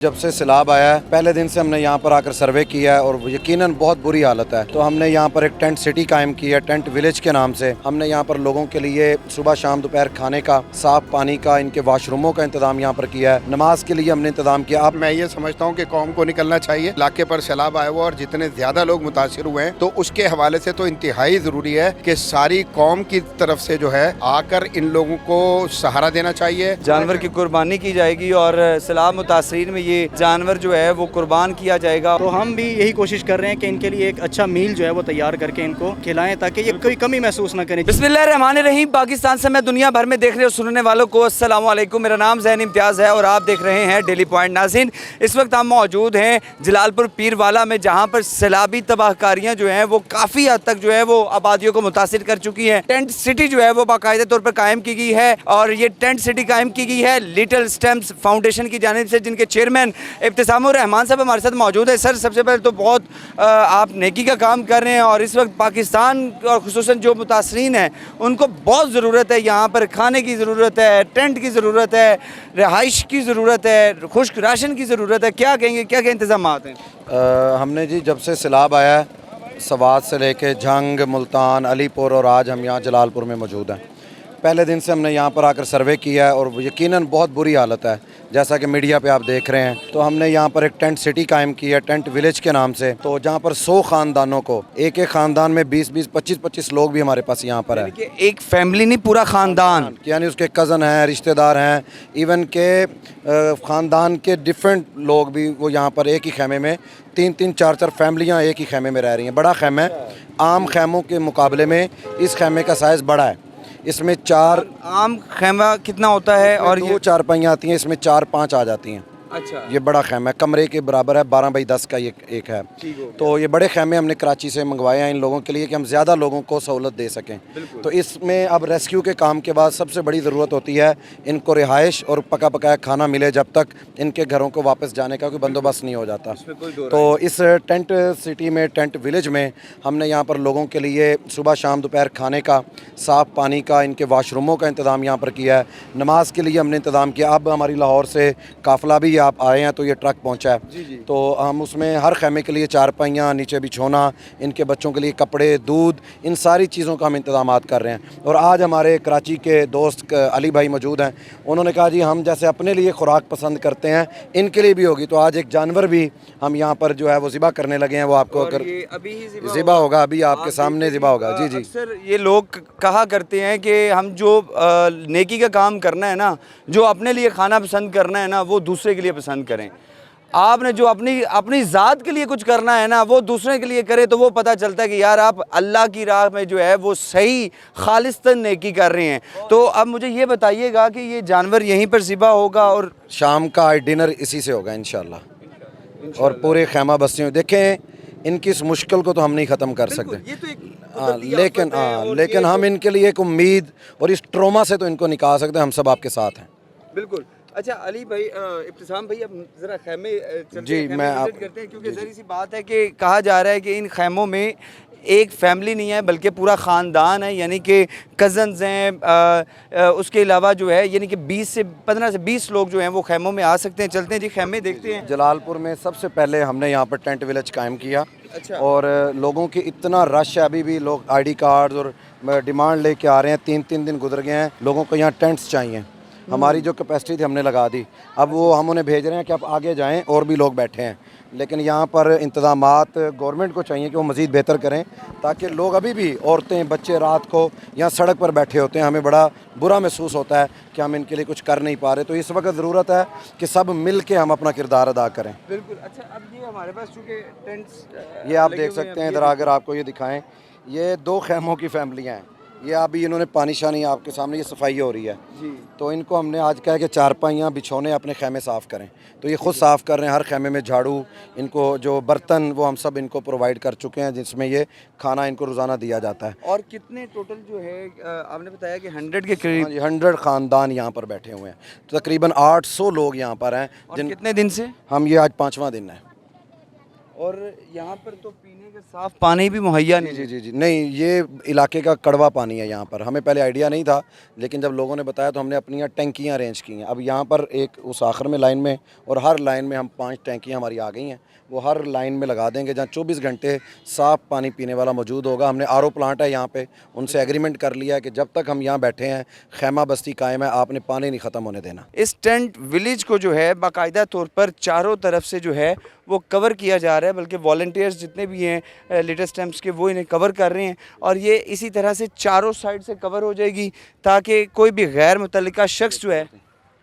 जब से सैलाब आया है पहले दिन से हमने यहाँ पर आकर सर्वे किया है और यकीनन बहुत बुरी हालत है। तो हमने यहाँ पर एक टेंट सिटी कायम की है, टेंट विलेज के नाम से। हमने यहाँ पर लोगों के लिए सुबह शाम दोपहर खाने का, साफ पानी का, इनके वाशरूमों का इंतजाम यहाँ पर किया है। नमाज के लिए हमने इंतजाम किया। अब मैं ये समझता हूँ कि कौम को निकलना चाहिए। इलाके पर सैलाब आया हुआ और जितने ज्यादा लोग मुतासिर हुए हैं, तो उसके हवाले से तो इंतहाई जरूरी है कि सारी कौम की तरफ से जो है आकर इन लोगों को सहारा देना चाहिए। जानवर की कुर्बानी की जाएगी और सैलाब मुतासरीन में ये जानवर जो है वो कुर्बान किया जाएगा। तो हम भी यही कोशिश कर रहे हैं कि इनके लिए एक अच्छा मील जो है वो तैयार करके इनको खिलाएं ताकि ये कोई कमी महसूस ना करें। बिस्मिल्लाहिर्रहमानिर्रहीम। पाकिस्तान से मैं दुनिया भर में देख रहे हो सुनने वालों को अस्सलाम वालेकुम। मेरा नाम ज़ैन इम्तियाज़ है और आप देख रहे हैं डेली पॉइंट। नाज़रीन, इस वक्त हम मौजूद हैं जलालपुर पीरवाला में, जहाँ पर सैलाबी तबाहकारियाँ जो हैं वो काफ़ी हद तक जो है वो आबादियों को मुतासिर कर चुकी हैं। टेंट सिटी जो है वो बाकायदा तौर पर कायम की गई है और ये टेंट सिटी कायम की गई है लिटिल स्टेम्स फाउंडेशन की जानिब से, जिनके चेयरमैन इब्तिसामुर रहमान साहब हमारे साथ मौजूद है। सर, सबसे पहले तो बहुत आप नेकी का काम कर रहे हैं और इस वक्त पाकिस्तान और खुसूसन जो मुतासरीन हैं उनको बहुत ज़रूरत है। यहाँ पर खाने की ज़रूरत है, टेंट की ज़रूरत है, रहाइश की ज़रूरत है, खुश्क राशन की ज़रूरत है। क्या कहेंगे, क्या क्या इंतज़ाम हैं? हमने जी जब से सैलाब आया है सवात से लेके झंग, मुल्तान, अलीपुर और आज हम यहाँ जलालपुर में मौजूद हैं। पहले दिन से हमने यहाँ पर आकर सर्वे किया है और यकीनन बहुत बुरी हालत है, जैसा कि मीडिया पे आप देख रहे हैं। तो हमने यहाँ पर एक टेंट सिटी कायम की है, टेंट विलेज के नाम से। तो जहाँ पर 100 ख़ानदानों को, एक एक ख़ानदान में 20-20, 25-25 लोग भी हमारे पास यहाँ पर है। एक फैमिली नहीं, पूरा ख़ानदान, यानी उसके कज़न हैं, रिश्तेदार हैं, इवन के ख़ानदान के डिफरेंट लोग भी वो यहाँ पर एक ही खेमे में 3-3, 4-4 फैमिलियाँ एक ही खेमे में रह रही हैं। बड़ा खेमा है, आम खेमों के मुकाबले में इस खेमे का साइज़ बड़ा है। इसमें 4 आम खेमा कितना होता है और 2 चारपाइयाँ आती हैं, इसमें 4-5 आ जाती हैं। अच्छा, ये बड़ा खेमा है, कमरे के बराबर है, 12 बाई 10 का ये एक है। तो ये बड़े खेमे हमने कराची से मंगवाए हैं इन लोगों के लिए कि हम ज़्यादा लोगों को सहूलत दे सकें। तो इसमें अब रेस्क्यू के काम के बाद सबसे बड़ी ज़रूरत होती है इनको रिहाइश और पका पकाया खाना मिले जब तक इनके घरों को वापस जाने का कोई बंदोबस्त नहीं हो जाता। तो इस टेंट सिटी में, टेंट विलेज में, हमने यहाँ पर लोगों के लिए सुबह शाम दोपहर खाने का, साफ़ पानी का, इनके वाशरूमों का इंतज़ाम यहाँ पर किया है। नमाज के लिए हमने इंतज़ाम किया। अब हमारी लाहौर से काफ़िला भी आप आए हैं तो ये ट्रक पहुंचा है। तो हम उसमें हर खेमे के लिए चारपाइयाँ, नीचे बिछोना, इनके बच्चों के लिए कपड़े, दूध, इन सारी चीज़ों का हम इंतजाम कर रहे हैं। और आज हमारे कराची के दोस्त अली भाई मौजूद हैं। उन्होंने कहा जी हम जैसे अपने लिए खुराक पसंद करते हैं इनके लिए भी होगी। तो आज एक जानवर भी हम यहाँ पर जो है वो ज़िबा करने लगे हैं। वो आपको अगर अभी ज़िबा होगा, अभी आपके सामने ज़िबा होगा। जी जी सर, ये लोग कहा करते हैं कि हम जो नेकी का काम करना है ना, जो अपने लिए खाना पसंद करना है ना, वो दूसरे के लिए पसंद करें। आपने जो अपनी ज़ात के लिए कुछ करना है ना, वो दूसरे के लिए करे, तो वो पता चलता है कि यार आप अल्लाह की राह में जो है वो सही खालिस्तन नेकी कर रहे हैं। तो अब मुझे ये बताइएगा कि ये जानवर यहीं पर ज़िबा होगा और शाम का डिनर इसी से होगा इंशाल्लाह। और पूरे खेमा बस्तियों देखें, इनकी इस मुश्किल को तो हम नहीं ख़त्म कर सकते। ये तो लेकिन हम इनके लिए एक उम्मीद और इस ट्रोमा से तो इनको निकाल सकते हैं। हम सब आपके साथ हैं। बिल्कुल। अच्छा अली भाई, इब्तिसाम भाई, अब ज़रा खेमे जी मैं आप करते हैं, क्योंकि ज़री सी बात है कि कहा जा रहा है कि इन खेमों में एक फैमिली नहीं है बल्कि पूरा ख़ानदान है, यानी कि कज़न्स हैं। उसके अलावा जो है यानी कि 15 से 20 लोग जो हैं वो खेमों में आ सकते हैं। चलते हैं जी, खेमे देखते हैं। जलालपुर में सबसे पहले हमने यहाँ पर टेंट विलेज कायम किया। अच्छा। और लोगों की इतना रश है, अभी भी लोग आईडी कार्ड्स और डिमांड लेके आ रहे हैं। 3-3 दिन गुजर गए हैं, लोगों को यहाँ टेंट्स चाहिए। हमारी जो कैपेसिटी थी हमने लगा दी। अब वो हम उन्हें भेज रहे हैं कि आप आगे जाएं, और भी लोग बैठे हैं। लेकिन यहाँ पर इंतज़ामात गवर्नमेंट को चाहिए कि वो मज़ीद बेहतर करें, ताकि लोग, अभी भी औरतें बच्चे रात को यहाँ सड़क पर बैठे होते हैं। हमें बड़ा बुरा महसूस होता है कि हम इनके लिए कुछ कर नहीं पा रहे। तो इस वक्त ज़रूरत है कि सब मिल के हम अपना किरदार अदा करें। बिल्कुल। अच्छा, अब ये हमारे पास चूँकि टेंट्स ये आप देख सकते हैं, इधर अगर आपको ये दिखाएं, ये 2 खेमों की फैमिलियाँ हैं। ये अभी इन्होंने पानी शानी आपके सामने, ये सफाई हो रही है जी। तो इनको हमने आज कहा कि चारपाइयाँ बिछोने, अपने खेमे साफ़ करें। तो ये ख़ुद साफ़ कर रहे हैं। हर खेमे में झाड़ू, इनको जो बर्तन वो हम सब इनको प्रोवाइड कर चुके हैं, जिसमें ये खाना इनको रोज़ाना दिया जाता है। और कितने टोटल जो है आपने बताया कि 100 के करीब? 100 ख़ानदान यहाँ पर बैठे हुए हैं। तो तकरीबन 800 लोग यहाँ पर हैं। कितने दिन से? हम ये आज 5वां दिन है। और यहाँ पर तो पीने का साफ पानी भी मुहैया नहीं जी जी जी नहीं, ये इलाके का कड़वा पानी है यहाँ पर। हमें पहले आइडिया नहीं था, लेकिन जब लोगों ने बताया तो हमने अपनी यहाँ टैंकियाँ अरेंज की हैं। अब यहाँ पर एक उस आखिर में लाइन में, और हर लाइन में हम 5 टैंकियाँ हमारी आ गई हैं, वो हर लाइन में लगा देंगे, जहाँ 24 घंटे साफ़ पानी पीने वाला मौजूद होगा। हमने आरओ प्लांट है यहाँ पे, उनसे एग्रीमेंट कर लिया है कि जब तक हम यहाँ बैठे हैं, खैमा बस्ती कायम है, आपने पानी नहीं ख़त्म होने देना। इस टेंट विलेज को जो है बाकायदा तौर पर चारों तरफ से जो है वो कवर किया जा रहा है, बल्कि वॉलंटियर्स जितने भी हैं लेटेस्ट टाइम्स के, वो इन्हें कवर कर रहे हैं। और ये इसी तरह से चारों साइड से कवर हो जाएगी ताकि कोई भी गैर मुतल्लिका शख्स जो है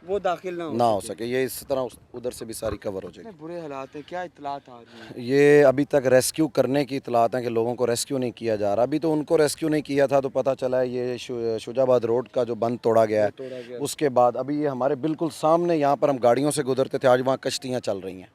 वो दाखिल ना हो सके। ये इस तरह उधर से भी सारी कवर हो जाएगी। बुरे हालात है, क्या इतलात आ रही है? ये अभी तक रेस्क्यू करने की इतलात हैं कि लोगों को रेस्क्यू नहीं किया जा रहा। अभी तो उनको रेस्क्यू नहीं किया था तो पता चला है ये शुजाबाद रोड का जो बंद तोड़ा गया है। उसके बाद अभी ये हमारे बिल्कुल सामने, यहाँ पर हम गाड़ियों से गुजरते थे, आज वहाँ कश्तियाँ चल रही हैं।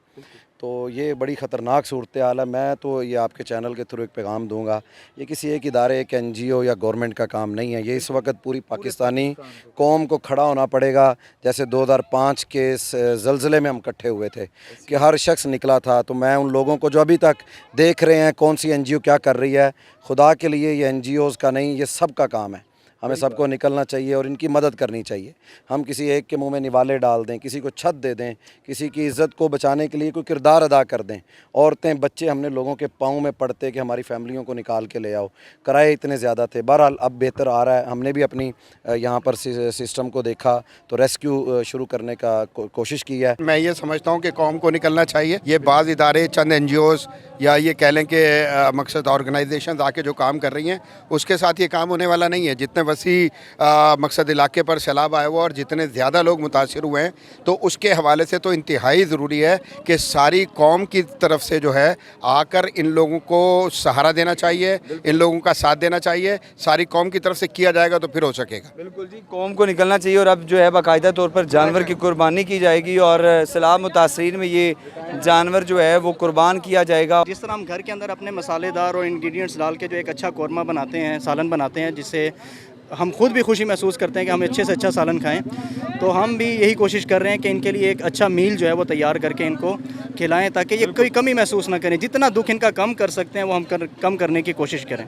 तो ये बड़ी ख़तरनाक सूरत हाल है। मैं तो ये आपके चैनल के थ्रू एक पैगाम दूंगा, ये किसी एक इदारे, एक NGO या गवर्नमेंट का काम नहीं है। ये इस वक्त पूरी पाकिस्तानी कौम को खड़ा होना पड़ेगा। जैसे 2005 के ज़लज़ले में हम इकट्ठे हुए थे कि हर शख्स निकला था, तो मैं उन लोगों को जो अभी तक देख रहे हैं कौन सी NGO क्या कर रही है, खुदा के लिए ये NGOs का नहीं, ये सब का काम है। हमें सबको निकलना चाहिए और इनकी मदद करनी चाहिए। हम किसी एक के मुंह में निवाले डाल दें, किसी को छत दे दें, किसी की इज़्ज़त को बचाने के लिए कोई किरदार अदा कर दें। औरतें, बच्चे, हमने लोगों के पाँव में पड़ते कि हमारी फैमिलियों को निकाल के ले आओ। किराए इतने ज़्यादा थे। बहरहाल अब बेहतर आ रहा है। हमने भी अपनी यहाँ पर सिस्टम को देखा तो रेस्क्यू शुरू करने का कोशिश की है। मैं ये समझता हूँ कि कौम को निकलना चाहिए। ये बाज़ इदारे, चंद NGOs या ये कह लें कि मकसद ऑर्गेनाइजेशन आके जो काम कर रही हैं, उसके साथ ये काम होने वाला नहीं है। जितने वसी मकसद इलाके पर सैलाब आया हुआ और जितने ज़्यादा लोग मुतासिर हुए हैं, तो उसके हवाले से तो इंतहाई ज़रूरी है कि सारी कौम की तरफ से जो है आकर इन लोगों को सहारा देना चाहिए, इन लोगों का साथ देना चाहिए। सारी कौम की तरफ से किया जाएगा तो फिर हो सकेगा। बिल्कुल जी, कौम को निकलना चाहिए। और अब जो है बाकायदा तौर पर जानवर की कुर्बानी की जाएगी और सैलाब मुतासरीन में ये जानवर जो है वो कुर्बान किया जाएगा। जिस तरह हम घर के अंदर अपने मसालेदार और इंग्रेडिएंट्स डाल के जो एक अच्छा कौरमा बनाते हैं, सालन बनाते हैं, जिससे हम खुद भी खुशी महसूस करते हैं कि हम अच्छे से अच्छा सालन खाएं, तो हम भी यही कोशिश कर रहे हैं कि इनके लिए एक अच्छा मील जो है वो तैयार करके इनको खिलाएं ताकि ये कोई कमी महसूस ना करें। जितना दुख इनका कम कर सकते हैं वो हम कम करने की कोशिश करें।